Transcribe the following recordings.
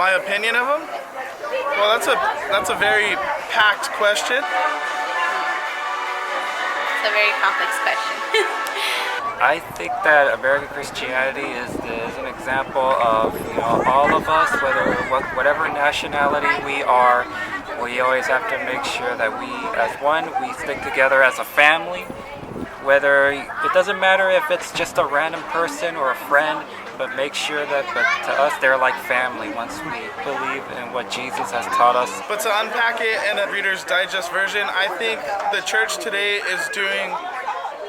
My opinion of them? Well, that's a very packed question. It's a very complex question. I think that American Christianity is an example of all of us, whatever nationality we are. We always have to make sure that we stick together as a family. Whether it doesn't matter if it's just a random person or a friend, but make sure that to us they're like family once we believe in what Jesus has taught us. But to unpack it in a Reader's Digest version, I think the church today is doing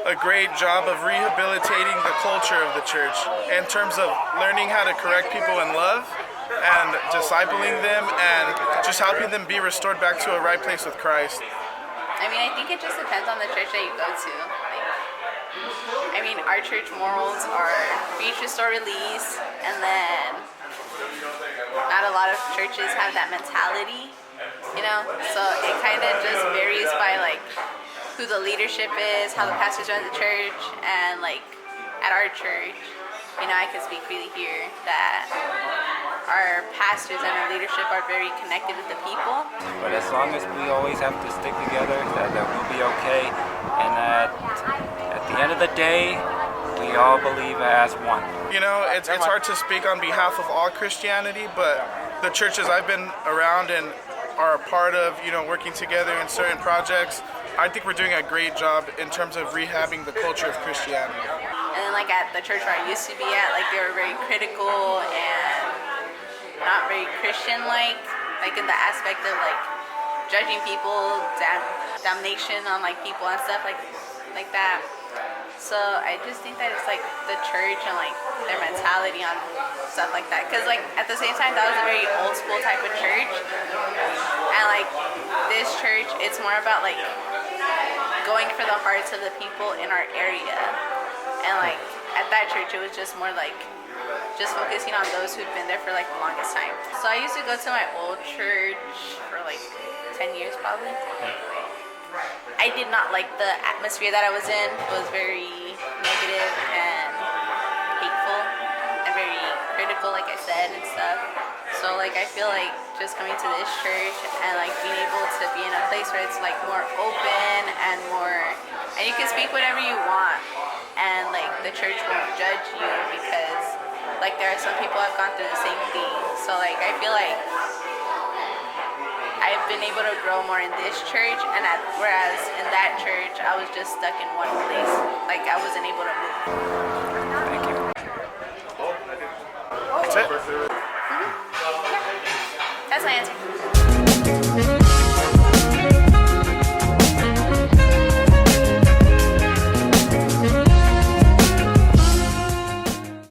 a great job of rehabilitating the culture of the church in terms of learning how to correct people in love and discipling them and just helping them be restored back to a right place with Christ. I mean, I think it just depends on the church that you go to. Our church morals are reach, restore, release, and then not a lot of churches have that mentality, so it kind of just varies by who the leadership is, how the pastors run the church, and at our church, I can speak freely here that our pastors and our leadership are very connected with the people. But as long as we always have to stick together, that we'll be okay, and that at the end of the day, we all believe as one. It's hard to speak on behalf of all Christianity, but the churches I've been around and are a part of, working together in certain projects, I think we're doing a great job in terms of rehabbing the culture of Christianity. And then at the church where I used to be at, they were very critical and not very Christian-like, in the aspect of judging people, damnation on people and stuff like that. So I just think that it's the church and their mentality on stuff like that. Because at the same time, that was a very old school type of church, and this church, it's more about going for the hearts of the people in our area. And at that church, it was just more just focusing on those who'd been there for the longest time. So I used to go to my old church for 10 years probably. I did not like the atmosphere that I was in. It was very negative and hateful and very critical, like I said, and stuff. So I feel just coming to this church and being able to be in a place where it's more open and and you can speak whatever you want, and the church won't judge you because there are some people who have gone through the same thing. So I feel I've been able to grow more in this church, and whereas in that church I was just stuck in one place. I wasn't able to move. Thank you. That's it. That's my answer.